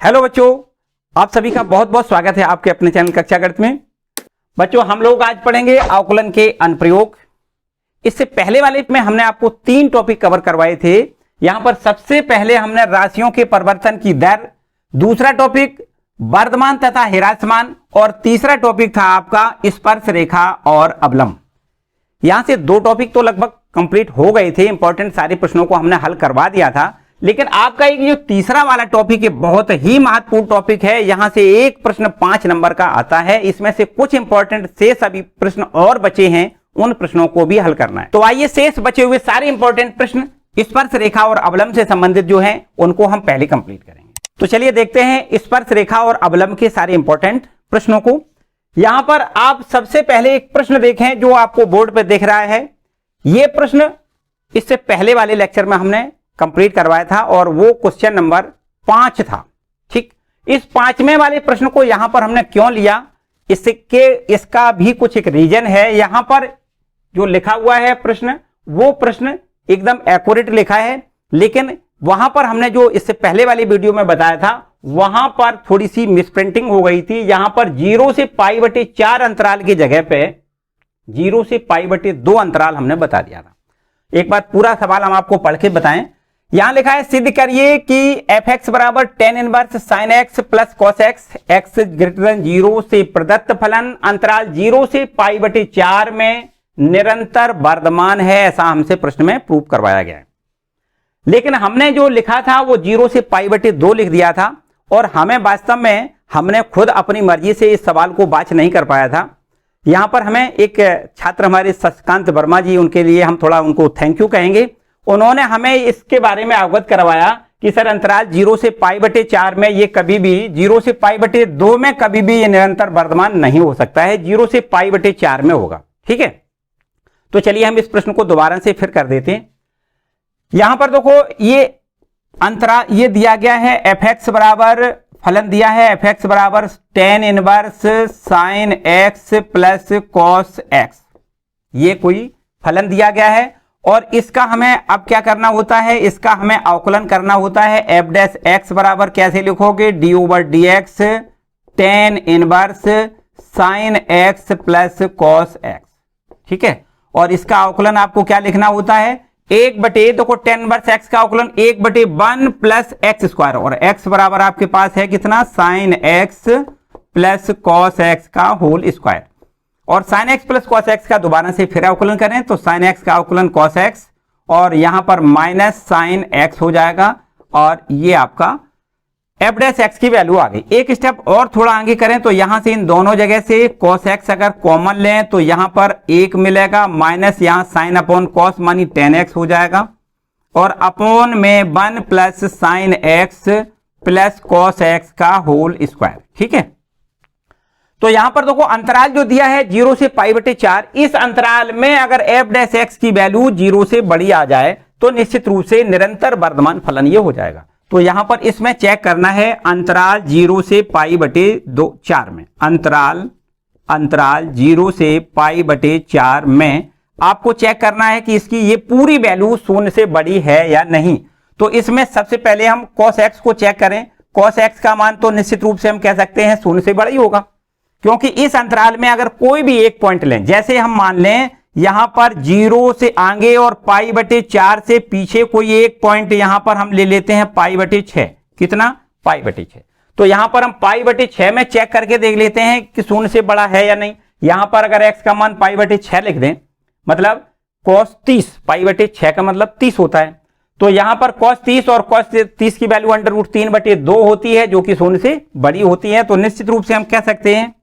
Hello बच्चों, आप सभी का बहुत बहुत स्वागत है आपके अपने चैनल कक्षा गणित में। बच्चों, हम लोग आज पढ़ेंगे अवकलन के अनुप्रयोग। इससे पहले वाले में हमने आपको 3 टॉपिक कवर करवाए थे। यहां पर सबसे पहले हमने राशियों के परिवर्तन की दर, दूसरा टॉपिक वर्धमान तथा ह्रासमान, और तीसरा टॉपिक था आपका स्पर्श रेखा और अवलंब। यहां से 2 टॉपिक तो लगभग कंप्लीट हो गए थे, इंपॉर्टेंट सारे प्रश्नों को हमने हल करवा दिया था। लेकिन आपका एक जो तीसरा वाला टॉपिक है बहुत ही महत्वपूर्ण टॉपिक है। यहां से एक प्रश्न 5 नंबर का आता है। इसमें से कुछ इंपॉर्टेंट शेष अभी प्रश्न और बचे हैं, उन प्रश्नों को भी हल करना है। तो आइए शेष बचे हुए सारे इंपॉर्टेंट प्रश्न स्पर्श रेखा और अवलंब से संबंधित जो है उनको हम पहले कंप्लीट करेंगे। तो चलिए देखते हैं स्पर्श रेखा और अवलंब के सारे इंपॉर्टेंट प्रश्नों को। यहां पर आप सबसे पहले एक प्रश्न देखें जो आपको बोर्ड पर दिख रहा है। यह प्रश्न इससे पहले वाले लेक्चर में हमने कंप्लीट करवाया था और वो क्वेश्चन नंबर 5 था। ठीक, इस 5वें वाले प्रश्न को यहां पर हमने क्यों लिया, इसका भी कुछ एक रीजन है। यहां पर जो लिखा हुआ है प्रश्न, वो प्रश्न एकदम एक्यूरेट लिखा है, लेकिन वहां पर हमने जो इससे पहले वाली वीडियो में बताया था वहां पर थोड़ी सी मिसप्रिंटिंग हो गई थी। यहां पर 0 से π/4 अंतराल की जगह पे 0 से π/2 अंतराल हमने बता दिया था। एक बार पूरा सवाल हम आपको पढ़ के बताएं। यहां लिखा है, सिद्ध करिए कि fx बराबर tan inverse sin x plus cos x, x greater than 0 से प्रदत्त फलन अंतराल 0 से π/4 में निरंतर वर्धमान है। ऐसा हमसे प्रश्न में प्रूव करवाया गया है। लेकिन हमने जो लिखा था वो 0 से π/2 लिख दिया था, और हमें वास्तव में हमने खुद अपनी मर्जी से इस सवाल को बाच नहीं कर पाया था। यहां पर हमें एक छात्र हमारे शशिकांत वर्मा जी, उनके लिए हम थोड़ा उनको थैंक यू कहेंगे। उन्होंने हमें इसके बारे में अवगत करवाया कि सर अंतराल 0 से π/4 में ये कभी भी 0 से π/2 में कभी भी ये निरंतर वर्धमान नहीं हो सकता है, 0 से π/4 में होगा। ठीक है, तो चलिए हम इस प्रश्न को दोबारा से फिर कर देते हैं। यहां पर देखो, ये अंतराल ये दिया गया है, fx बराबर फलन दिया है fx बराबर tan inverse sin x plus cos x, ये कोई फलन दिया गया है। और इसका हमें अब क्या करना होता है, इसका हमें अवकलन करना होता है। f डैश x बराबर कैसे लिखोगे, d/dx tan inverse sin x plus cos x। ठीक है, और इसका अवकलन आपको क्या लिखना होता है, 1/, देखो tan इनवर्स x का अवकलन 1/1 प्लस x स्क्वायर, और x बराबर आपके पास है कितना, sin x plus cos x का होल स्क्वायर। और sin x plus cos x का दोबारा से फिर अवकलन करें तो sin x का अवकलन cos x, और यहां पर माइनस sin x हो जाएगा, और ये आपका f डैश x की वैल्यू आ गई। एक स्टेप और थोड़ा आगे करें तो यहां से इन दोनों जगह से cos x अगर कॉमन लें तो यहां पर 1 मिलेगा, माइनस यहां sin अपॉन cos मानी tan x हो जाएगा, और अपॉन में 1 plus sin x plus cos x का होल स्क्वायर। ठीक है, तो यहां पर देखो अंतराल जो दिया है 0 से π/4, इस अंतराल में अगर f डैश x की वैल्यू 0 से बड़ी आ जाए तो निश्चित रूप से निरंतर वर्धमान फलन ये हो जाएगा। तो यहां पर इसमें चेक करना है अंतराल 0 से π/4 में, अंतराल 0 से π/4 में आपको चेक करना है कि इसकी ये पूरी वैल्यू 0 से बड़ी है या नहीं। तो इसमें सबसे पहले हम cos x को चेक करें। cos x का मान तो निश्चित रूप से हम कह सकते हैं 0 से बड़ा ही होगा, क्योंकि इस अंतराल में अगर कोई भी एक पॉइंट लें, जैसे हम मान लें यहां पर 0 से आगे और π/4 से पीछे कोई एक पॉइंट यहां पर हम ले लेते हैं π/6, कितना, π/6। तो यहां पर हम π/6 में चेक करके देख लेते हैं कि 0 से बड़ा है या नहीं। यहां पर अगर x का मान π/6 लिख दें, मतलब cos 30, π/6 का मतलब 30 होता है, तो यहां पर cos 30 और cos 30 की वैल्यू √3/2 होती है, जो कि 0 से बड़ी होती है। तो निश्चित रूप से हम कह सकते हैं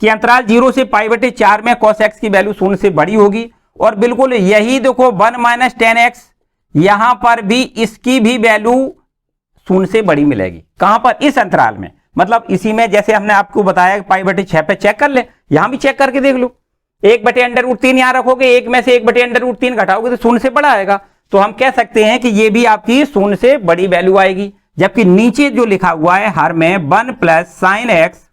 कि अंतराल 0 से π/4 में cos x की वैल्यू 0 से बड़ी होगी। और बिल्कुल यही देखो 1 माइनस tan x, यहां पर भी इसकी भी वैल्यू 0 से बड़ी मिलेगी। कहां पर, इस अंतराल में, मतलब इसी में जैसे हमने आपको बताया π/6 पे चेक कर ले, यहां भी चेक करके देख लो। 1/√3 यहां रखोगे, 1 में से 1/√3 घटाओगे तो 0 से बड़ा आएगा। तो हम कह सकते हैं कि ये भी आपकी 0 से बड़ी वैल्यू आएगी। जबकि नीचे जो लिखा हुआ है हर में 1 plus sin x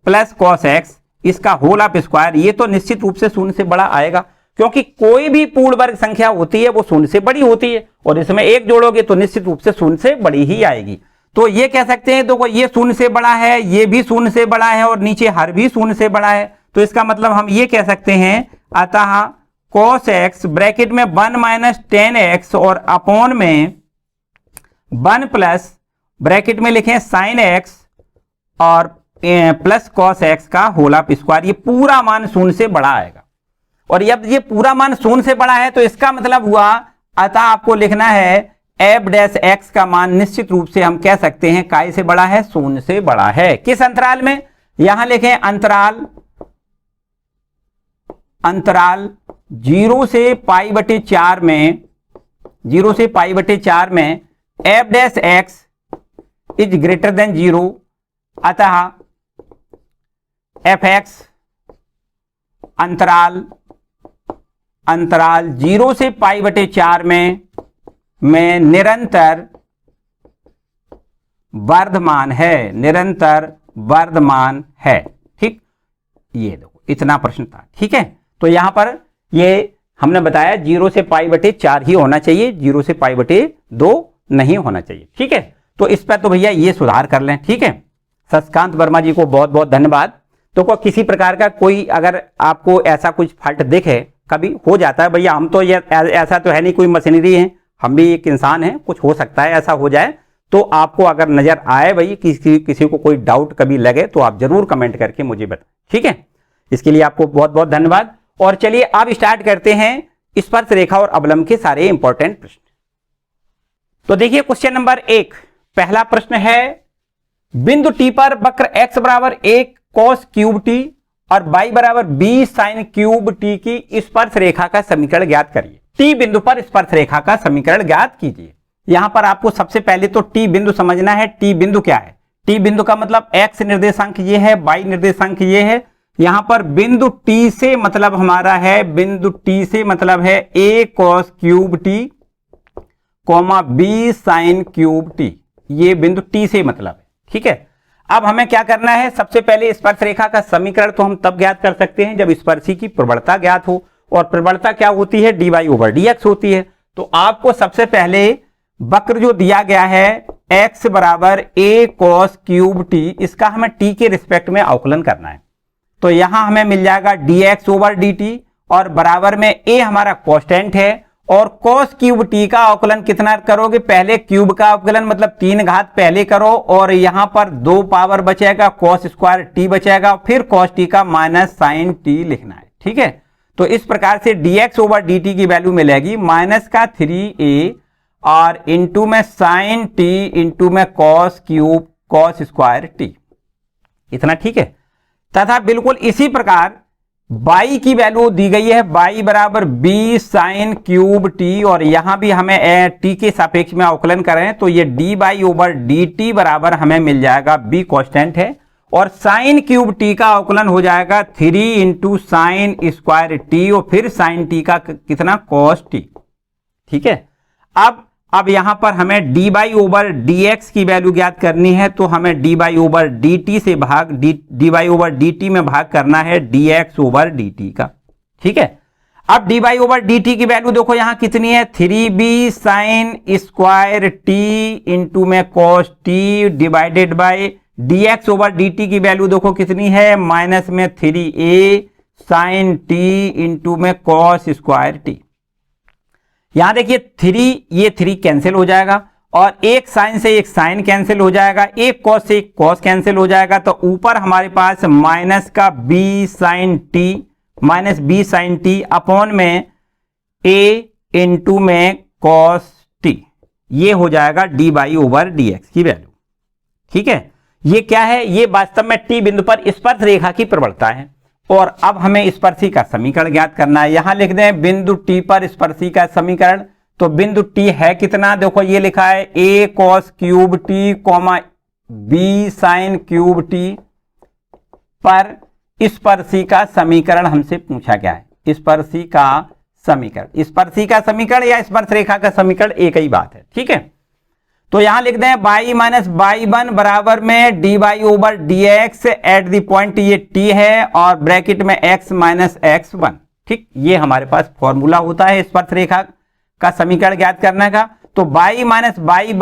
plus cos x, इसका होल ऑफ स्क्वायर, ये तो निश्चित रूप से 0 से बड़ा आएगा, क्योंकि कोई भी पूर्ण वर्ग संख्या होती है वो 0 से बड़ी होती है, और इसमें 1 जोड़ोगे तो निश्चित रूप से 0 से बड़ी ही आएगी। तो ये कह सकते हैं देखो ये शून्य से बड़ा है, ये भी शून्य से बड़ा है और नीचे हर भी शून्य से बड़ा है। तो इसका मतलब हम ये कह सकते हैं अतः cos x ब्रैकेट में 1 माइनस 10x और अपॉन में 1 प्लस ब्रैकेट में लिखें sin x और प्लस cos x का होल ऑफ स्क्वायर, ये पूरा मान शून्य से बड़ा आएगा। और जब ये पूरा मान शून्य से बड़ा है तो इसका मतलब हुआ अतः आपको लिखना है एफ डैश एक्स का मान निश्चित रूप से हम कह सकते हैं काय से बड़ा है, शून्य से बड़ा है। किस अंतराल में, यहां लिखें अंतराल 0 से पाई बटे 4 में, 0 से पाई बटे 4 में F dash x is greater than 0, अतः एफ एक्स अंतराल 0 से पाई बटे 4 में निरंतर वर्धमान है, निरंतर वर्धमान है। ठीक, ये देखो इतना प्रश्न था। ठीक है, तो यहां पर ये हमने बताया 0 से पाई बटे 4 ही होना चाहिए, 0 से पाई बटे 2 नहीं होना चाहिए। ठीक है, तो इस पर तो भैया ये सुधार कर लें। ठीक है, शशिकांत वर्मा जी को बहुत बहुत धन्यवाद। तो किसी प्रकार का कोई अगर आपको ऐसा कुछ फॉल्ट दिखे, कभी हो जाता है भैया, हम तो ये ऐसा तो है नहीं कोई मशीनरी है, हम भी एक इंसान हैं, कुछ हो सकता है ऐसा हो जाए। तो आपको अगर नजर आए भाई किसी को कोई डाउट कभी लगे तो आप जरूर कमेंट करके मुझे बताएं। ठीक है, इसके लिए आपको बहुत बहुत धन्यवाद। और चलिए अब स्टार्ट करते हैं स्पर्श रेखा और अवलंब के सारे इंपॉर्टेंट प्रश्न। तो देखिए क्वेश्चन नंबर 1, पहला प्रश्न है बिंदु टी पर वक्र x बराबर 1 cos क्यूब टी और y बराबर 20 sin क्यूब टी की स्पर्श रेखा का समीकरण ज्ञात करिए। टी बिंदु पर स्पर्श रेखा का समीकरण ज्ञात कीजिए। यहां पर आपको सबसे पहले तो टी बिंदु समझना है। टी बिंदु क्या है? टी बिंदु का मतलब x निर्देशांक ये है, y निर्देशांक ये है। यहां पर बिंदु टी से मतलब हमारा है, बिंदु टी से मतलब है a cos cube T comma b sin cube T, ये बिंदु टी से मतलब है। ठीक है, अब हमें क्या करना है, सबसे पहले स्पर्श रेखा का समीकरण तो हम तब ज्ञात कर सकते हैं जब स्पर्शी की प्रवणता ज्ञात हो, और प्रवणता क्या होती है, dy ओवर dx होती है। तो आपको सबसे पहले वक्र जो दिया गया है x बराबर a cos क्यूब टी, इसका हमें t के रिस्पेक्ट में अवकलन करना है। तो यहां हमें मिल जाएगा dx ओवर dt और बराबर में a हमारा कांस्टेंट है, और cos क्यूब टी का अवकलन कितना करोगे, पहले क्यूब का अवकलन मतलब 3 घात पहले करो, और यहां पर 2 पावर बचेगा, cos स्क्वायर टी बचेगा, फिर cos टी का माइनस साइन टी लिखना है। ठीक है, तो इस प्रकार से dx ओवर dt की वैल्यू मिलेगी माइनस का 3a और इंटू में साइन टी इंटू में cos cube cos square T, इतना। ठीक है, तथा बिल्कुल इसी प्रकार y की वैल्यू दी गई है, y बराबर b साइन क्यूब टी, और यहां भी हमें t के सापेक्ष में अवकलन करें तो ये dy ओवर dt बराबर हमें मिल जाएगा, b कांस्टेंट है, और साइन क्यूब टी का अवकलन हो जाएगा 3 इंटू साइन स्क्वायर टी, और फिर साइन टी का कितना, cos टी। ठीक है, अब यहां पर हमें dy ओवर dx की वैल्यू ज्ञात करनी है, तो हमें dy ओवर dt से भाग dy ओवर dt में भाग करना है dx ओवर dt का। ठीक है, अब dy ओवर dt की वैल्यू देखो यहां कितनी है, 3b sine square T into में cos T divided bye dx over dt की वैल्यू देखो कितनी है, माइनस में 3a साइन टी इंटू में cos स्क्वायर टी। यहां देखिए 3, ये 3 कैंसिल हो जाएगा, और एक साइन से एक साइन कैंसिल हो जाएगा, एक कॉस से एक कॉस कैंसिल हो जाएगा, तो ऊपर हमारे पास माइनस का b sine T, minus b sine T upon में a इंटू में cos टी, ये हो जाएगा dy ओवर dx की वैल्यू। ठीक है, ये क्या है, ये वास्तव में टी बिंदु पर स्पर्श रेखा की प्रवणता है। और अब हमें स्पर्शी का समीकरण ज्ञात करना है। यहां लिख दें बिंदु टी पर स्पर्शी का समीकरण, तो बिंदु टी है कितना, देखो ये लिखा है a cos cube T comma b sine cube T पर स्पर्शी का समीकरण हमसे पूछा गया है। स्पर्शी का समीकरण, स्पर्शी का समीकरण या स्पर्श रेखा का समीकरण एक ही बात है। ठीक है, तो यहां लिख दें y माइनस y1 बराबर में dy over dx at the point ये t है, और ब्रैकेट में x माइनस x1। ठीक, ये हमारे पास फॉर्मूला होता है स्पर्श रेखा का समीकरण ज्ञात करने का। तो बाई माइनस बाई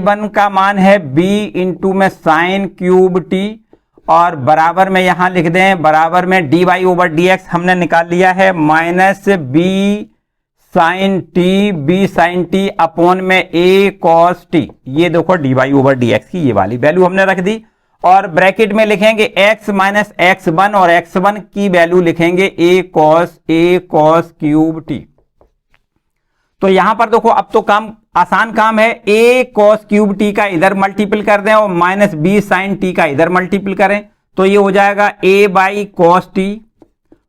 वन का मान है b इंटू में साइन क्यूब टी, और बराबर में यहां लिख दें, बराबर में dy ओवर dx हमने निकाल लिया है minus b sine T upon में a cos t। ये देखो dy ओवर dx की ये वाली वैल्यू हमने रख दी, और ब्रैकेट में लिखेंगे x माइनस x1, और x1 की वैल्यू लिखेंगे a cos क्यूब t। तो यहां पर देखो अब तो काम आसान काम है, a cos क्यूब टी का इधर मल्टीपल कर दें और माइनस b साइन टी का इधर मल्टीपल करें, तो ये हो जाएगा a बाई cos टी,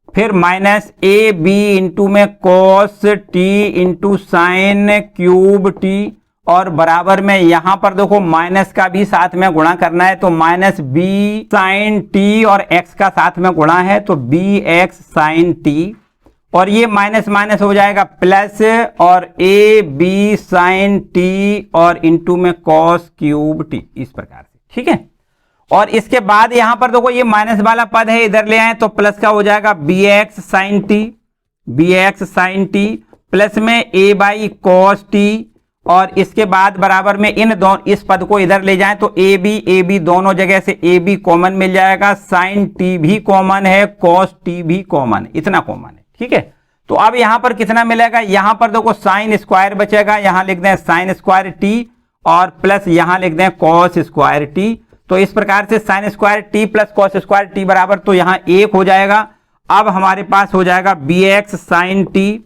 फिर माइनस ए बी इंटू में cos T into sine cube T, और बराबर में यहां पर देखो माइनस का भी साथ में गुणा करना है, तो माइनस b साइन टी और x का साथ में गुणा है तो bx साइन टी, और ये माइनस माइनस हो जाएगा प्लस, और ए बी साइन टी और इंटू में cos क्यूब टी, इस प्रकार से। ठीक है, और इसके बाद यहां पर देखो ये माइनस वाला पद है इधर ले आए तो प्लस का हो जाएगा bx साइन टी प्लस में a बाई cos टी, और इसके बाद बराबर में इस पद को इधर ले जाएं तो ए बी दोनों जगह से ए बी कॉमन मिल जाएगा, साइन टी भी कॉमन है, cos टी भी कॉमन है, इतना कॉमन है। ठीक है, तो अब यहां पर कितना मिलेगा, यहां पर देखो साइन स्क्वायर बचेगा, यहां लिख दें साइन स्क्वायर टी, और प्लस यहां लिख दें cos स्क्वायर टी। तो इस प्रकार से sine square T plus cos square T बराबर, तो यहां 1 हो जाएगा। अब हमारे पास हो जाएगा bx sine T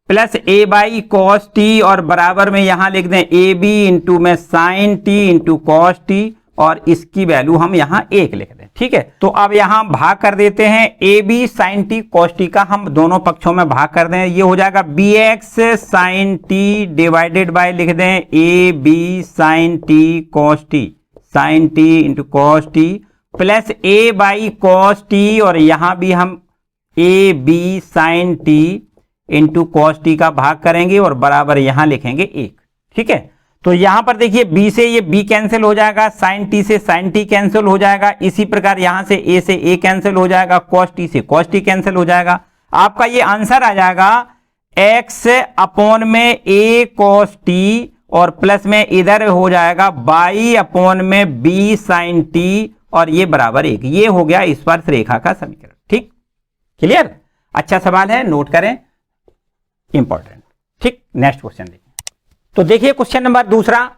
plus a Y cos T, और बराबर में यहां लिख दें ए बी इंटू में sine T into cos T, और इसकी वैल्यू हम यहां 1 लिख दें। ठीक है, तो अब यहां भाग कर देते हैं, A B sine T cos T का हम दोनों पक्षों में भाग कर दें, ये हो जाएगा bx sine T divided by लिख दें A B sine T cos T, sine T into cos T, plus a Y cos T, और यहां भी हम A B sine T into cos T का भाग करेंगे, और बराबर यहां लिखेंगे 1। ठीक है, तो यहां पर देखिए b से ये b कैंसिल हो जाएगा, साइन टी से साइन टी कैंसिल हो जाएगा, इसी प्रकार यहां से a से a कैंसिल हो जाएगा, cos टी से cos टी कैंसिल हो जाएगा। आपका ये आंसर आ जाएगा x अपॉन में a cos टी, और प्लस में इधर हो जाएगा बाई अपॉन में b साइन टी, और ये बराबर 1। ये हो गया स्पर्श रेखा का समीकरण। ठीक, क्लियर, अच्छा सवाल है, नोट करें, इंपॉर्टेंट। ठीक, नेक्स्ट क्वेश्चन देखिए। तो देखिए क्वेश्चन नंबर दूसरा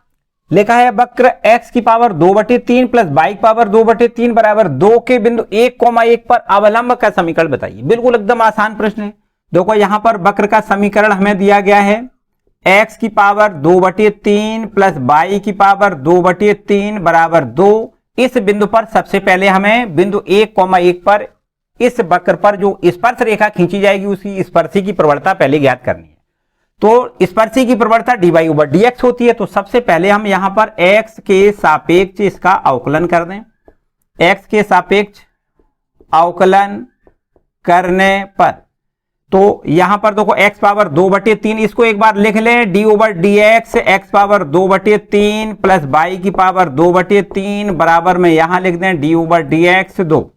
लिखा है, वक्र x की पावर 2/3 प्लस y की पावर 2/3 बराबर 2 के बिंदु 1,1 पर अवलंब का समीकरण बताइए। बिल्कुल एकदम आसान प्रश्न है। देखो यहां पर वक्र का समीकरण हमें दिया गया है, x की पावर 2/3 प्लस y की पावर 2/3 बराबर 2। इस बिंदु पर सबसे पहले हमें बिंदु 1,1 पर इस वक्र पर जो स्पर्श रेखा खींची जाएगी उसकी स्पर्शी की प्रवणता पहले ज्ञात करनी है। तो स्पर्शी की प्रवणता dy ओवर dx होती है। तो सबसे पहले हम यहां पर x के सापेक्ष इसका अवकलन कर दें। x के सापेक्ष अवकलन करने पर तो यहां पर देखो x पावर 2/3, इसको एक बार लिख लें, d over dx x power 2/3 plus y की पावर 2/3 बराबर में यहां लिख दें d ओवर dx 2।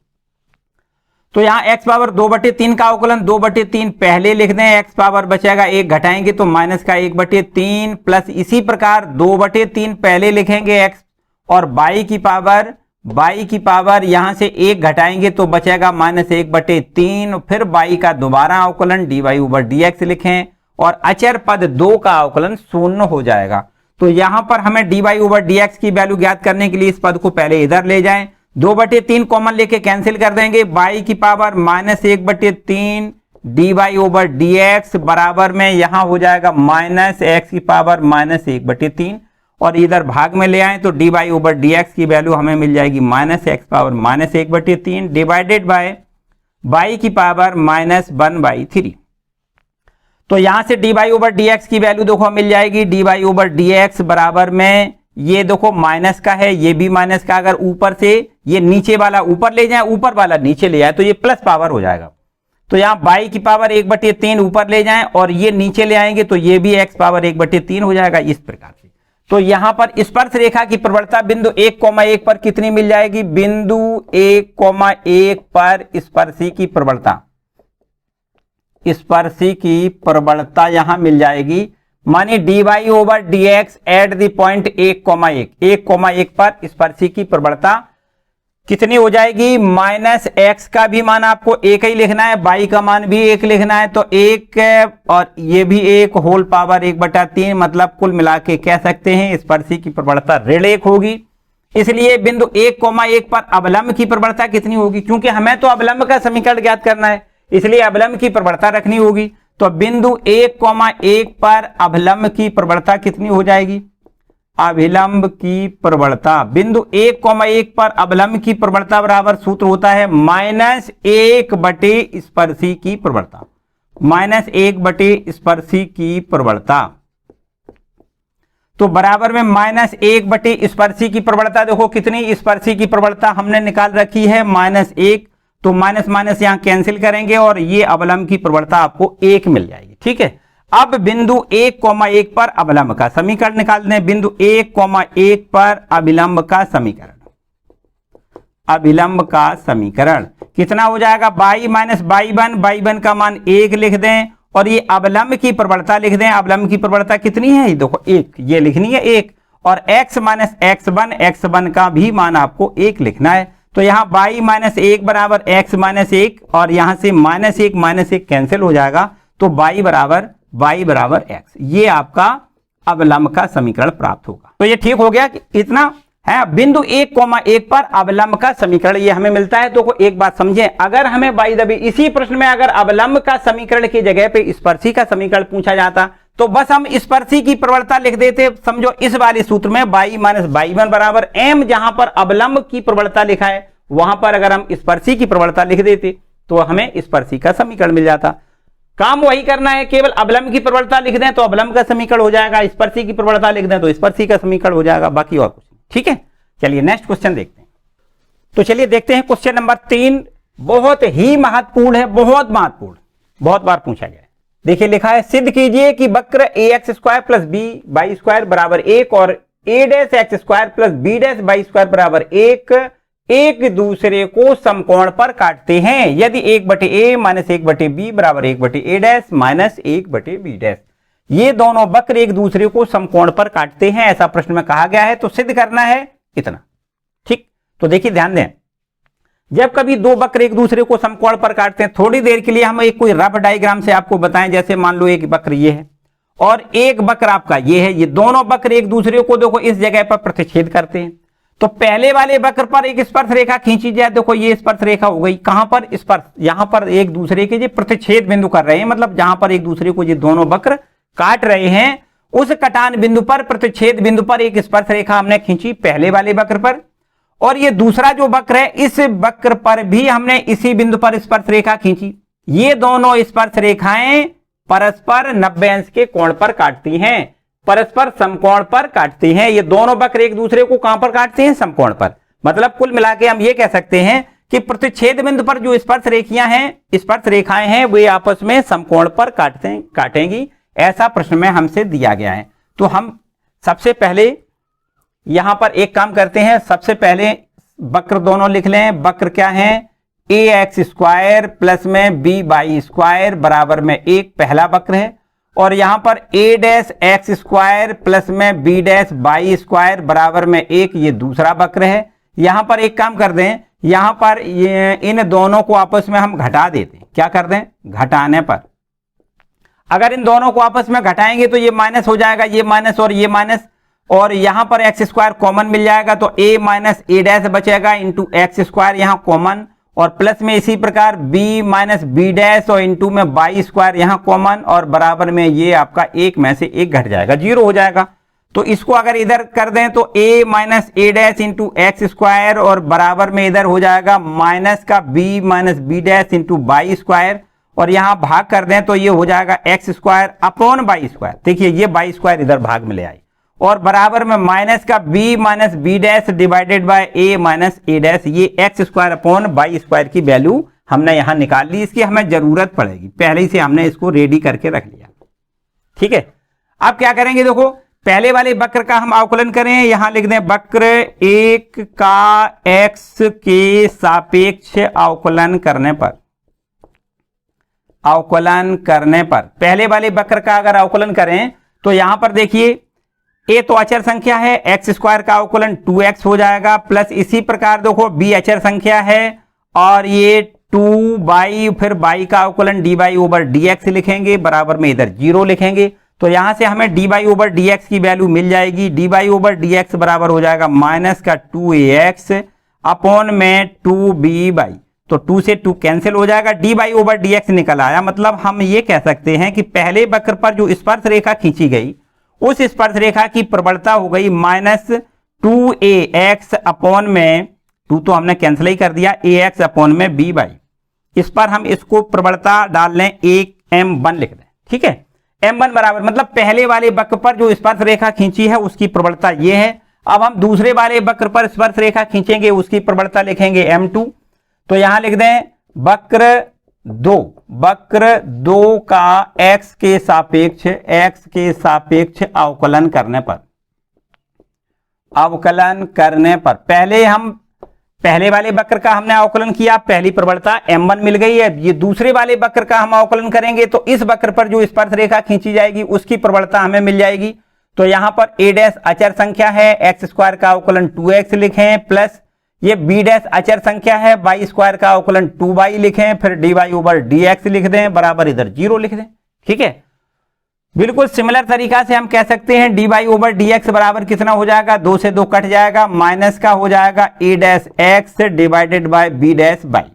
तो यहां x पावर 2/3 का अवकलन 2/3 पहले लिख दें, x पावर बचेगा 1 घटाएंगे तो माइनस का 1/3 प्लस इसी प्रकार 2/3 पहले लिखेंगे x, और y की पावर यहां से 1 घटाएंगे तो बचेगा माइनस 1/3, फिर y का दोबारा अवकलन dy ओवर dx लिखें, और अचर पद 2 का अवकलन 0 हो जाएगा। तो यहां पर हमें dy ओवर dx की वैल्यू ज्ञात करने के लिए इस पद को पहले इधर ले जाएं, 2/3 कॉमन लेके कैंसिल कर देंगे, y की power minus 1/3 dy over dx बराबर में यहां हो जाएगा माइनस x की पावर माइनस 1/3, और इधर भाग में ले आए तो dy ओवर dx की वैल्यू हमें मिल जाएगी minus x power minus 1/3 divided by y की पावर माइनस 1/3। तो यहां से dy ओवर dx की वैल्यू देखो मिल जाएगी, dy ओवर dx बराबर में ये देखो माइनस का है, ये भी माइनस का, अगर ऊपर से ये नीचे वाला ऊपर ले जाए, ऊपर वाला नीचे ले जाए तो ये प्लस पावर हो जाएगा। तो यहाँ y की पावर 1/3 ऊपर ले जाएं और ये नीचे ले आएंगे तो ये भी x पावर 1/3 हो जाएगा, इस प्रकार से। तो यहां पर स्पर्श रेखा की प्रवणता बिंदु 1,1 पर कितनी मिल जाएगी, बिंदु 1,1 पर स्पर्शी की प्रवणता यहां मिल जाएगी मानी dy over dx at the point 1,1 पर स्पर्शी की प्रवणता कितनी हो जाएगी? माइनस एक्स का भी मान आपको एक ही लिखना है, y का मान भी एक लिखना है, तो एक और ये भी एक होल पावर 1/3, मतलब कुल मिला के कह सकते हैं स्पर्शी की प्रवणता ऋण 1 होगी। इसलिए बिंदु 1,1 पर अवलंब की प्रवणता कितनी होगी? क्योंकि हमें तो अवलंब का समीकरण ज्ञात करना है, इसलिए अवलंब की प्रवणता रखनी होगी। तो बिंदु 1,1 पर अवलंब की प्रवणता कितनी हो जाएगी? अभिलंब की प्रवणता बिंदु 1,1 पर अवलंब की प्रवणता बराबर सूत्र होता है -1 बटे स्पर्शी की प्रवणता, -1 बटे स्पर्शी की प्रवणता। तो बराबर में -1 बटे स्पर्शी की प्रवणता, देखो कितनी स्पर्शी की प्रवणता हमने निकाल रखी है -1, तो माइनस माइनस यहां कैंसिल करेंगे और ये अवलंब की प्रवणता आपको 1 मिल जाएगी। ठीक है, अब बिंदु 1,1 पर अवलंब का समीकरण निकाल दें। बिंदु 1,1 पर अभिलंब का समीकरण, अभिलंब का समीकरण कितना हो जाएगा? y माइनस y1 का मान 1 लिख दें और ये अवलंब की प्रवणता लिख दें। अवलंब की प्रवणता कितनी है? देखो 1, ये लिखनी है 1, और x माइनस x1 का भी मान आपको 1 लिखना है। तो यहां y माइनस 1 बराबर x माइनस 1 और यहां से -1 कैंसिल हो जाएगा, तो y बराबर x, ये आपका अवलंब का समीकरण प्राप्त होगा। तो ये ठीक हो गया कि इतना है बिंदु 1,1 पर अवलंब का समीकरण ये हमें मिलता है। तो एक बात समझें, अगर हमें बाई द वे इसी प्रश्न में अगर अवलंब का समीकरण की जगह पे स्पर्शी का समीकरण पूछा जाता तो बस हम स्पर्शी की प्रवणता लिख देते। समझो इस वाले सूत्र में y माइनस y1 बराबर m, जहां पर अवलंब की प्रवणता लिखा है वहां पर अगर हम स्पर्शी की प्रवणता लिख देते तो हमें स्पर्शी का समीकरण मिल जाता। काम वही करना है, केवल अवलंब की प्रवणता लिख दें तो अवलंब का समीकरण हो जाएगा, स्पर्शी की प्रवणता लिख दें तो स्पर्शी का समीकरण हो जाएगा, बाकी और कुछ। ठीक है, चलिए नेक्स्ट क्वेश्चन देखते हैं। तो चलिए देखते हैं क्वेश्चन नंबर 3, बहुत ही महत्वपूर्ण है, बहुत महत्वपूर्ण, बहुत बार पूछा गया है। देखिए लिखा है, सिद्ध कीजिए कि वक्र ax² प्लस by² बराबर 1 और a'(x² प्लस b'(y² बराबर 1 एक दूसरे को समकोण पर काटते हैं यदि 1/a माइनस 1/b बराबर 1/a' माइनस 1/b'। ये दोनों वक्र एक दूसरे को समकोण पर काटते हैं, ऐसा प्रश्न में कहा गया है। तो सिद्ध करना है इतना। ठीक, तो देखिए ध्यान दें, जब कभी दो वक्र एक दूसरे को समकोण पर काटते हैं, थोड़ी देर के लिए हम एक कोई रफ डायग्राम से आपको बताएं। जैसे मान लो एक वक्र ये है और एक वक्र आपका ये है, ये दोनों वक्र एक दूसरे को देखो इस जगह पर प्रतिच्छेद करते हैं। तो पहले वाले वक्र पर एक स्पर्श रेखा खींची जाए, देखो ये स्पर्श रेखा हो गई, कहां पर? स्पर्श, यहां पर एक दूसरे के जो प्रतिच्छेद बिंदु कर रहे हैं, मतलब जहां पर एक दूसरे को ये दोनों वक्र काट रहे हैं उस कटान बिंदु पर, प्रतिच्छेद बिंदु पर एक स्पर्श रेखा हमने खींची पहले वाले वक्र पर। और ये दूसरा जो वक्र है इस वक्र पर भी हमने इसी बिंदु पर स्पर्श रेखा खींची। ये दोनों स्पर्श रेखाएं परस्पर 90 अंश के कोण पर काटती हैं, परस्पर समकोण पर काटती हैं। ये दोनों वक्र एक दूसरे को कहां पर काटते हैं? समकोण पर। मतलब कुल मिला के हम ये कह सकते हैं कि प्रतिच्छेद बिंदु पर जो स्पर्श रेखाएं हैं, स्पर्श रेखाएं हैं, वे आपस में समकोण पर काटेंगी, ऐसा प्रश्न में हमसे दिया गया है। तो हम सबसे पहले यहां पर एक काम करते हैं, सबसे पहले वक्र दोनों लिख लें। वक्र क्या है? ax² प्लस में by² बराबर में 1 पहला वक्र है, और यहां पर a'(x² प्लस में b'(y² बराबर में 1 ये दूसरा वक्र है। यहां पर एक काम कर दें, यहां पर इन दोनों को आपस में हम घटा देते हैं। क्या कर दें? घटाने पर अगर इन दोनों को आपस में घटाएंगे तो ये माइनस हो जाएगा, ये माइनस और ये माइनस, और यहां पर x² कॉमन मिल जाएगा तो a माइनस a' बचेगा इंटू x² यहां कॉमन, और प्लस में इसी प्रकार b माइनस b' और इंटू में y² यहां कॉमन, और बराबर में ये आपका एक में से एक घट जाएगा, 0 हो जाएगा। तो इसको अगर इधर कर दें तो a minus a' into x² और बराबर में इधर हो जाएगा माइनस का b minus b' into y², और यहां भाग कर दें तो ये हो जाएगा x² अपॉन y²। देखिए ये y² इधर भाग में ले आई, और बराबर में माइनस का b minus b' divided by a minus a', ये x² अपॉन y² की वैल्यू हमने यहां निकाल ली। इसकी हमें जरूरत पड़ेगी, पहले ही से हमने इसको रेडी करके रख लिया। ठीक है, अब क्या करेंगे? देखो पहले वाले वक्र का हम अवकलन करें, यहां लिख दें वक्र 1 का x के सापेक्ष अवकलन करने पर, पहले वाले वक्र का अगर अवकलन करें तो यहां पर देखिए ए तो अचर संख्या है, एक्स स्क्वायर का अवकलन 2x हो जाएगा, प्लस इसी प्रकार देखो बी अचर संख्या है और ये 2 बाई फिर बाई का अवकलन D by over D x लिखेंगे, बराबर में इधर 0 लिखेंगे। तो यहां से हमें D by over D x की वैल्यू मिल जाएगी, D by over D x बराबर हो जाएगा माइनस का 2ax अपॉन में 2b बाई, तो 2 से 2 कैंसिल हो जाएगा, D by over D x निकल आया। मतलब हम ये कह सकते हैं कि पहले वक्र पर जो स्पर्श रेखा खींची गई उस स्पर्श रेखा की प्रबलता हो गई माइनस 2ax अपॉन में 2 तो हमने कैंसिल ही कर दिया, ax अपॉन में b बाई। इस पर हम इसको प्रबलता डाल लें 1m1 लिख दें, ठीक है। m1 बराबर मतलब पहले वाले वक्र पर जो स्पर्श रेखा खींची है उसकी प्रबलता ये है। अब हम दूसरे वाले वक्र पर स्पर्श रेखा खींचेंगे, उसकी प्रबलता लिखेंगे m2। तो यहां लिख दें वक्र 2 का x के सापेक्ष अवकलन करने पर पहले वाले वक्र का हमने अवकलन किया, पहली प्रबलता m1 मिल गई है। ये दूसरे वाले वक्र का हम अवकलन करेंगे तो इस वक्र पर जो स्पर्श रेखा खींची जाएगी उसकी प्रबलता हमें मिल जाएगी। तो यहां पर a डैश अचर संख्या है, एक्स स्क्वायर का अवकलन 2x लिखें, प्लस ये b डैश अचर संख्या है, वाई स्क्वायर का अवकलन 2y लिखें, फिर dy ओवर dx लिख दें, बराबर इधर 0 लिख दें, ठीक है। बिल्कुल सिमिलर तरीका से हम कह सकते हैं dy ओवर dx बराबर कितना हो जाएगा, 2 से 2 कट जाएगा, माइनस का हो जाएगा a dash x divided by b dash by,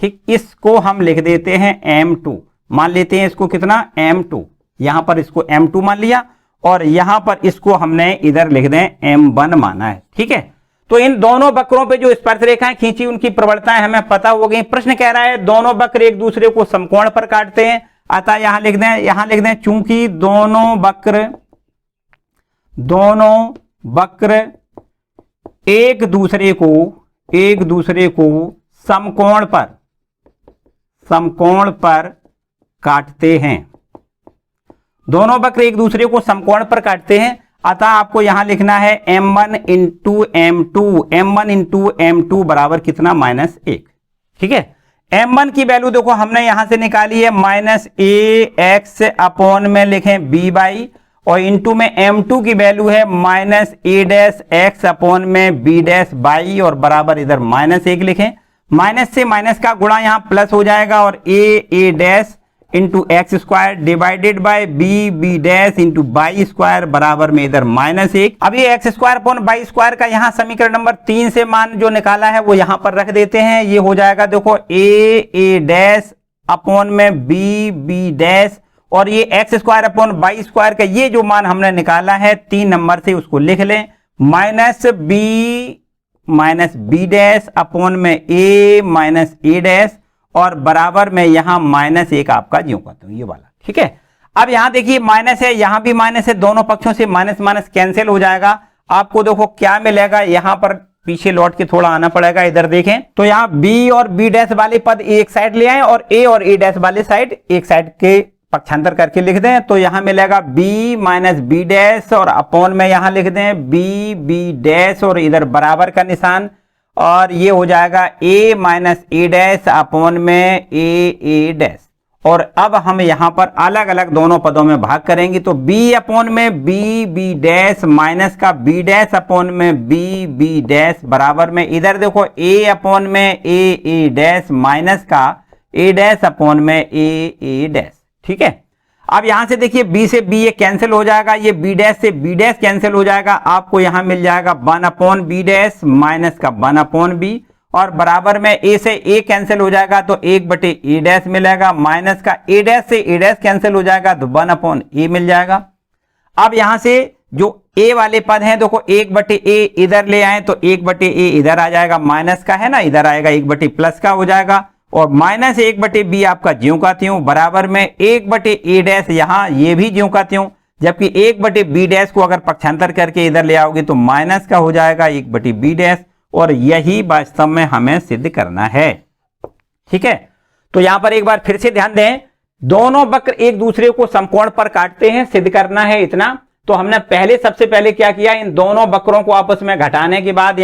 ठीक। इसको हम लिख देते हैं m2, मान लेते हैं इसको कितना m2, यहां पर इसको m2 मान लिया और यहां पर इसको हमने इधर लिख दें m1 माना है, ठीक है। तो इन दोनों वक्रों पे जो स्पर्श रेखाएं खींची उनकी प्रबलताएं हमें पता हो गई। प्रश्न कह रहा है दोनों वक्र एक दूसरे को समकोण पर काटते हैं, अतः यहां लिख दें चूंकि दोनों वक्र एक दूसरे को समकोण पर काटते हैं, दोनों वक्र एक दूसरे को समकोण पर काटते हैं, अतः आपको यहां लिखना है m1 इंटू m2 बराबर कितना -1, ठीक है। m1 की वैल्यू देखो हमने यहां से निकाली है -ax अपॉन में लिखें b बाई, और इंटू में m2 की वैल्यू है -a डैश x अपॉन में b डैश बाई, और बराबर इधर -1 लिखें। माइनस से माइनस का गुणा यहां प्लस हो जाएगा और a dash into X square divided by B dash into Y square, बराबर में इधर -1। अब ये X square upon Y square का यहाँ समीकरण नंबर 3 से मान जो निकाला है वो यहाँ पर रख देते हैं। ये हो जाएगा देखो ए डैश अपॉन में बी डैश, और ये X square upon Y square का ये जो मान हमने निकाला है 3 नंबर से उसको लिख लें, बी डैश अपॉन में ए डैश, और बराबर में यहां -1 आपका ज्यों कहते हैं ये वाला, ठीक है। अब यहां देखिए माइनस है, यहां भी माइनस है, दोनों पक्षों से माइनस माइनस कैंसिल हो जाएगा। आपको देखो क्या मिलेगा, यहां पर पीछे लौट के थोड़ा आना पड़ेगा, इधर देखें तो यहां b और b डैश वाले पद एक साइड ले आए और a और a डैश वाले साइड एक साइड के पक्षांतर करके लिख दें। तो यहां मिलेगा b माइनस बी डैश और अपॉन में यहां लिख दें b डैश और इधर बराबर का निशान, और ये हो जाएगा a minus A dash upon में ए डैश। और अब हम यहां पर अलग अलग दोनों पदों में भाग करेंगे, तो b अपॉन में बी डैश माइनस का b डैश अपॉन में बी डैश, बराबर में इधर देखो a अपॉन में ए डैश माइनस का a डैश अपॉन में ए डैश, ठीक है। अब यहां से देखिए b से b ये कैंसिल हो जाएगा, ये b डैश से b डैश कैंसिल हो जाएगा, आपको यहां मिल जाएगा 1 अपॉन बी डैश माइनस का 1 अपॉन b, और बराबर में a से a कैंसिल हो जाएगा तो 1/a डैश मिलेगा, माइनस का a डैश से a डैश कैंसिल हो जाएगा तो 1 अपॉन a मिल जाएगा। अब यहां से जो a वाले पद हैं देखो 1/a इधर ले आए तो 1/a इधर आ जाएगा, माइनस का है ना, इधर आएगा 1 प्लस का हो जाएगा, और -1/b आपका ज्यों का त्यों, बराबर में 1/a डैश यहां ये भी ज्यों का त्यों, जबकि 1/b डैश को अगर पक्षांतर करके इधर ले आओगे तो माइनस का हो जाएगा 1/b डैश, और यही वास्तव में हमें सिद्ध करना है, ठीक है। तो यहां पर एक बार फिर से ध्यान दें, दोनों वक्र एक दूसरे को समकोण पर काटते हैं, सिद्ध करना है इतना। तो हमने सबसे पहले क्या किया, इन दोनों वक्रों को आपस में घटाने के बाद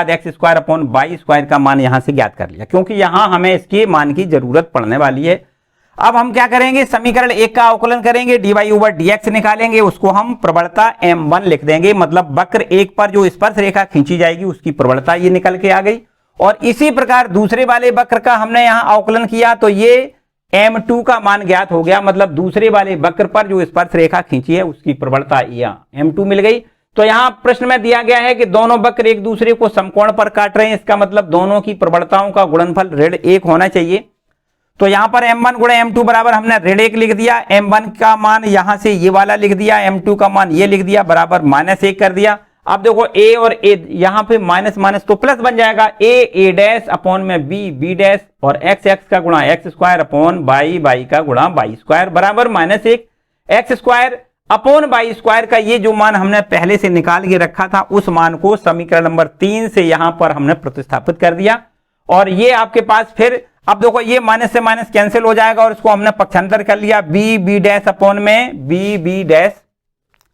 x square upon Y square का मान यहां से ज्ञात कर लिया, क्योंकि यहां हमें इसके मान की जरूरत पड़ने वाली है। अब हम क्या करेंगे, समीकरण 1 का अवकलन करेंगे, dy/dx निकालेंगे, उसको हम प्रवणता m1 लिख देंगे, मतलब वक्र 1 पर जो स्पर्श रेखा खींची जाएगी उसकी प्रवणता ये निकल के आ गई। और इसी प्रकार दूसरे वाले वक्र का हमने यहां अवकलन किया तो ये m2 का मान ज्ञात हो गया, मतलब दूसरे वाले वक्र पर जो स्पर्श रेखा खींची है उसकी प्रवणता यहां m2 मिल गई। तो यहां प्रश्न में दिया गया है कि दोनों वक्र एक दूसरे को समकोण पर काट रहे हैं, इसका मतलब दोनों की प्रवणताओं का गुणनफल ऋण 1 होना चाहिए। तो यहां पर m1 गुणा m2 बराबर हमने ऋण 1 लिख दिया, m1 का मान यहां से ये वाला लिख दिया, m2 का मान ये लिख दिया, बराबर -1 कर दिया। अब देखो a और a यहां पे माइनस माइनस तो प्लस बन जाएगा, a डैश अपॉन में b डैश और x का गुणा x स्क्वायर अपॉन y का गुणा y स्क्वायर बराबर -1। x square upon y square का ये जो मान हमने पहले से निकाल के रखा था उस मान को समीकरण नंबर 3 से यहां पर हमने प्रतिस्थापित कर दिया। और ये आपके पास फिर अब देखो ये माइनस से माइनस कैंसिल हो जाएगा और इसको हमने पक्षांतर कर लिया, b डैश अपॉन में b डैश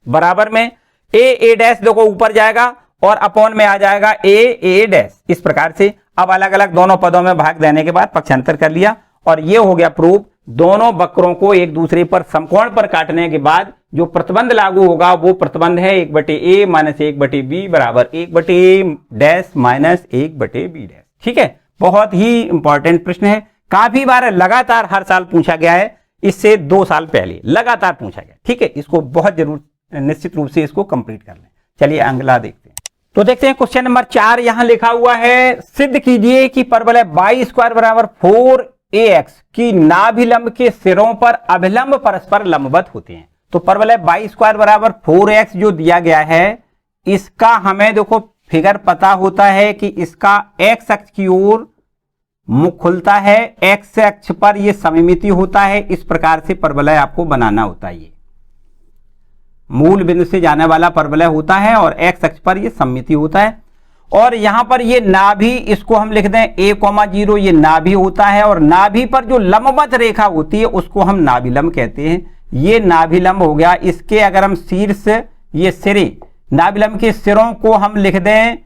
बराबर में a डैश देखो ऊपर जाएगा और अपॉन में आ जाएगा a डैश। इस प्रकार से अब अलग अलग दोनों पदों में भाग देने के बाद पक्षांतर कर लिया और ये हो गया प्रूफ। दोनों वक्रों को एक दूसरे पर समकोण पर काटने के बाद जो प्रतिबंध लागू होगा वो प्रतिबंध है 1/a माइनस 1/b बराबर 1/a dash minus 1/b dash. ठीक है, बहुत ही इंपॉर्टेंट प्रश्न है, काफी बार लगातार हर साल पूछा गया है, इससे 2 साल पहले लगातार पूछा गया। ठीक है, इसको बहुत जरूर निश्चित रूप से इसको कंप्लीट कर लें। चलिए अगला देखते हैं। तो देखते हैं क्वेश्चन नंबर 4 यहां लिखा हुआ है, सिद्ध कीजिए कि परवलय y स्क्वायर बराबर 4ax की नाभिलंब के सिरों पर अभिलंब परस्पर लंबवत होते हैं। तो परवलय y स्क्वायर बराबर 4x जो दिया गया है इसका हमें देखो फिगर पता होता है कि इसका x अक्ष की ओर मुख खुलता है, x अक्ष पर यह सममिति होता है। इस प्रकार से परवलय आपको बनाना होता है, ये मूल बिंदु से जाने वाला परवलय होता है और x अक्ष पर यह सममिति होता है। और यहां पर ये नाभि, इसको हम लिख दें a,0, ये नाभि होता है और नाभि पर जो लंबवत रेखा होती है उसको हम नाभिलंब कहते हैं। ये नाभिलंब हो गया। इसके अगर हम शीर्ष ये सिरे, नाभिलंब के सिरों को हम लिख दें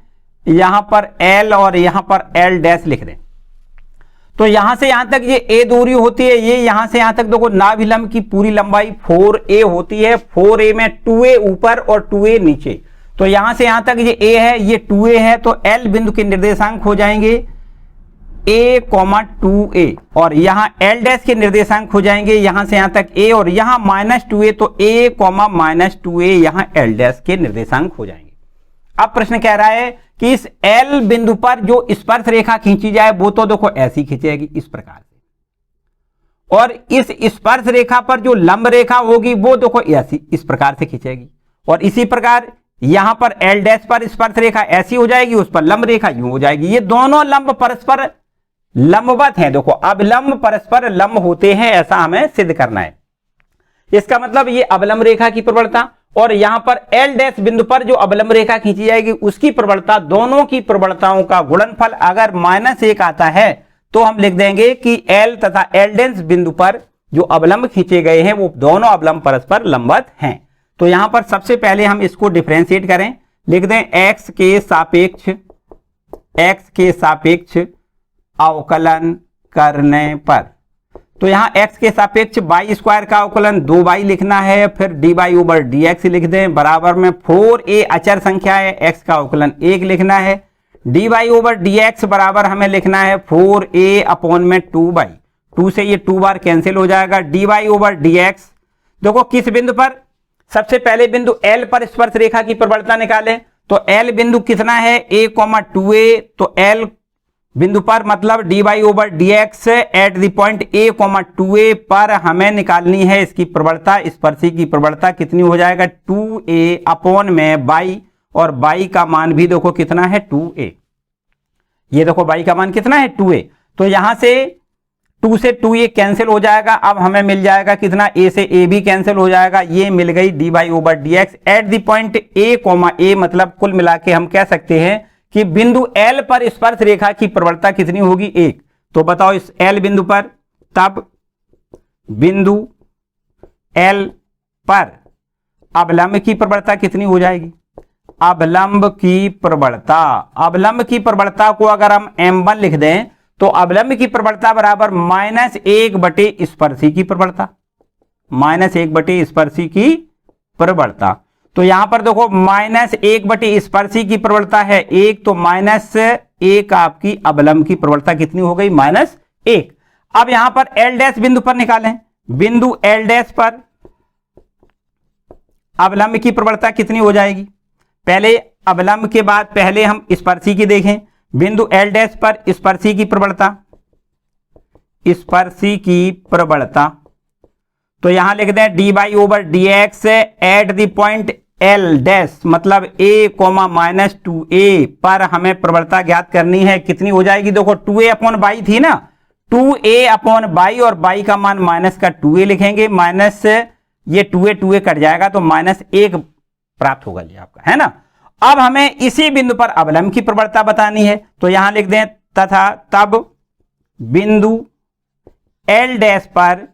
यहां पर L और यहां पर L डैश लिख दें। तो यहां से यहां तक ये a दूरी होती है, ये यहां से यहां तक देखो नाभिलंब की पूरी लंबाई 4a होती है। 4a में 2a ऊपर और 2a नीचे, तो यहां से यहां तक ये a है, ये 2a है, तो L बिंदु के निर्देशांक हो जाएंगे a, 2a और यहां L डैश के निर्देशांक हो जाएंगे यहां से यहां तक a और यहां -2a, तो a, -2a यहां L डैश के निर्देशांक हो जाएंगे। अब प्रश्न कह रहा है कि इस L बिंदु पर जो स्पर्श रेखा खींची जाए वो तो देखो ऐसी खींचेगी इस प्रकार से, और इस स्पर्श रेखा पर जो लंब रेखा होगी वो देखो ऐसी इस प्रकार से खींचेगी, और इसी प्रकार यहां पर L डैश पर स्पर्श रेखा ऐसी हो जाएगी, उस पर लंब रेखा यूं हो जाएगी। ये दोनों लंब परस्पर लंबवत हैं। देखो अभिलंब परस्पर लंब होते हैं, ऐसा हमें सिद्ध करना है। इसका मतलब ये अवलंब रेखा की प्रवणता और यहां पर L डैश बिंदु पर जो अवलंब रेखा खींची जाएगी उसकी प्रवणता, दोनों की प्रवणताओं का गुणनफल अगर -1 आता है तो हम लिख देंगे कि L तथा L डैश बिंदु पर जो अवलंब खींचे गए हैं वो दोनों अवलंब परस्पर लंबवत हैं। तो यहां पर सबसे पहले हम इसको डिफरेंशिएट करें, लिख दें x के सापेक्ष अवकलन करने पर। तो यहां x के सापेक्ष y स्क्वायर का अवकलन 2y लिखना है, फिर dy/dx लिख दें बराबर में 4a अचर संख्या है, x का अवकलन 1 लिखना है, dy/dx बराबर हमें लिखना है 4a अपॉन में 2y, 2 से ये 2 बार कैंसिल हो जाएगा। dy/dx देखो किस बिंदु पर, सबसे पहले बिंदु L पर स्पर्श रेखा की प्रवणता निकालें। तो L बिंदु कितना है a, 2a, तो L बिंदु पर मतलब dy/dx at the point a, 2a पर हमें निकालनी है इसकी प्रवणता, स्पर्शी की प्रवणता कितनी हो जाएगा 2a अपॉन में y, और y का मान भी देखो कितना है 2a। ये देखो y का मान कितना है 2a, तो यहां से 2 से 2a कैंसिल हो जाएगा। अब हमें मिल जाएगा कितना, a से a भी कैंसिल हो जाएगा, ये मिल गई dy/dx at the point a, मतलब कुल मिला के हम कह सकते हैं कि बिंदु L पर स्पर्श रेखा की प्रवणता कितनी होगी 1। तो बताओ इस L बिंदु पर, तब बिंदु L पर अवलंब की प्रवणता कितनी हो जाएगी, अवलंब की प्रवणता को अगर हम m1 लिख दें तो अवलंब की प्रबलता बराबर -1/स्पर्शी की प्रबलता, -1/स्पर्शी की प्रबलता। तो यहां पर देखो -1/स्पर्शी की प्रबलता है 1, तो -1 आपकी अवलंब की प्रबलता कितनी हो गई? -1। अब यहां पर L डैश बिंदु पर निकालें, बिंदु L डैश पर अवलंब की प्रबलता कितनी हो जाएगी? पहले अवलंब के बाद पहले हम स्पर्शी की देखें। बिंदु L डैश पर स्पर्शी की प्रबलता, स्पर्शी की प्रबलता, तो यहां लिख दें dy/dx at the point L dash मतलब a, -2a पर हमें प्रबलता ज्ञात करनी है। कितनी हो जाएगी? देखो 2a/y थी ना, 2a/y और y का मान माइनस का 2a लिखेंगे, माइनस ये 2a कट जाएगा तो -1 प्राप्त होगा ये आपका, है ना। अब हमें इसी बिंदु पर अवलंब की प्रबलता बतानी है, तो यहां लिख दें तथा तब बिंदु L डैश पर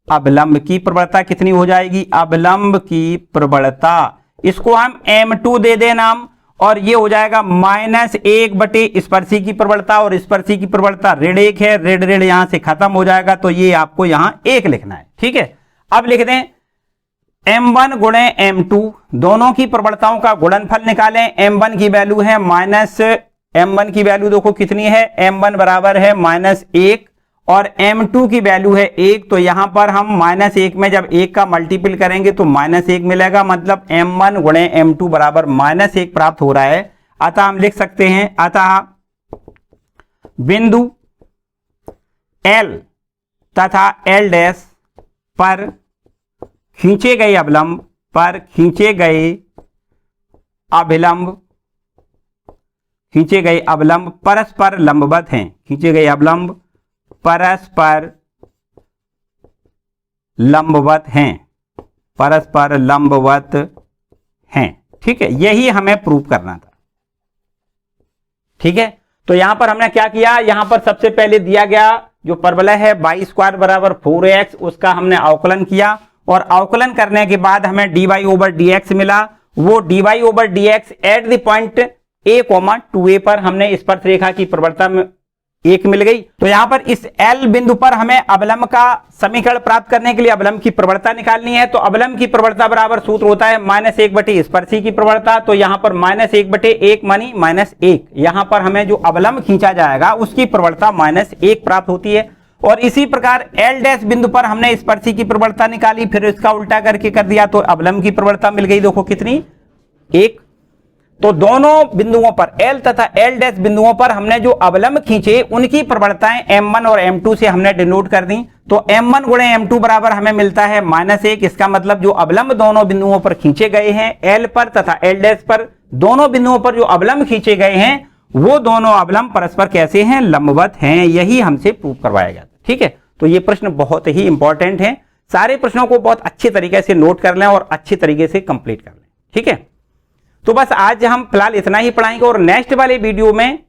अवलंब की प्रबलता कितनी हो जाएगी? अवलंब की प्रबलता, इसको हम m2 दे दे नाम, और ये हो जाएगा -1 स्पर्शी की प्रबलता, और स्पर्शी की प्रबलता ऋण 1 है, ऋण यहां से खत्म हो जाएगा, तो ये आपको यहां 1 लिखना है। ठीक है, अब लिख दें m1 गुणे m2, दोनों की प्रबलताओं का गुणनफल निकालें। m1 की वैल्यू है m1 की वैल्यू देखो कितनी है, m1 बराबर है -1 और m2 की वैल्यू है 1, तो यहां पर हम -1 में जब 1 का मल्टीपल करेंगे तो -1 मिलेगा, मतलब m1 गुणे m2 बराबर -1 प्राप्त हो रहा है। अतः हम लिख सकते हैं, अतः बिंदु L तथा L डैश पर खींचे गए अवलंब परस्पर लंबवत हैं, खींचे गए अवलंब परस्पर लंबवत हैं। ठीक है, यही हमें प्रूव करना था। ठीक है, तो यहां पर हमने क्या किया, यहां पर सबसे पहले दिया गया जो परवलय है y² बराबर 4x, उसका हमने अवकलन किया, और अवकलन करने के बाद हमें dy/dx मिला। वो dy/dx at the point a, 2a पर हमने स्पर्श रेखा की प्रबलता में 1 मिल गई। तो यहां पर इस L बिंदु पर हमें अवलंब का समीकरण प्राप्त करने के लिए अवलंब की प्रबलता निकालनी है। तो अवलंब की प्रबलता बराबर सूत्र होता है -1 स्पर्शी की प्रबलता, तो यहां पर -1/1 मानी -1, यहां पर हमें जो अवलंब खींचा जाएगा उसकी प्रबलता -1 प्राप्त होती है। और इसी प्रकार L डैश बिंदु पर हमने स्पर्शी की प्रबलता निकाली, फिर इसका उल्टा करके कर दिया तो अवलंब की प्रबलता मिल गई, देखो कितनी, 1। तो दोनों बिंदुओं पर L तथा L डैश बिंदुओं पर हमने जो अवलंब खींचे उनकी प्रबलताएं m1 और m2 से हमने डिनोट कर दी। तो m1 गुणे m2 बराबर हमें मिलता है -1, इसका मतलब जो अवलंब दोनों बिंदुओं पर खींचे गए हैं L पर तथा L डैश पर, दोनों बिंदुओं पर जो अवलंब खींचे गए हैं वो दोनों अवलंब परस्पर कैसे हैं? लंबवत हैं। यही हमसे प्रूव करवाया गया। ठीक है, तो ये प्रश्न बहुत ही इंपॉर्टेंट है, सारे प्रश्नों को बहुत अच्छे तरीके से नोट कर लें और अच्छे तरीके से कंप्लीट कर लें। ठीक है, तो बस आज हम फिलहाल इतना ही पढ़ाएंगे, और नेक्स्ट वाले वीडियो में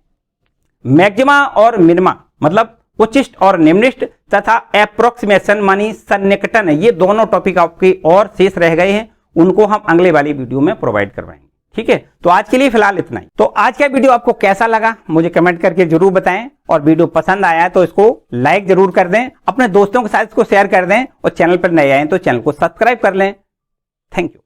मैक्सिमा और मिनिमा मतलब उच्चिष्ट और निम्निष्ट तथा एप्रोक्सीमेशन मानी सन्निकटन, ये दोनों टॉपिक आपके और शेष रह गए हैं, उनको हम अगले वाली वीडियो में प्रोवाइड करवाएंगे। ठीक है, तो आज के लिए फिलहाल इतना ही। तो आज का वीडियो आपको कैसा लगा मुझे कमेंट करके जरूर बताएं, और वीडियो पसंद आया तो इसको लाइक जरूर कर दें, अपने दोस्तों के साथ इसको शेयर कर दें, और चैनल पर नए आए तो चैनल को सब्सक्राइब कर लें। Thank you.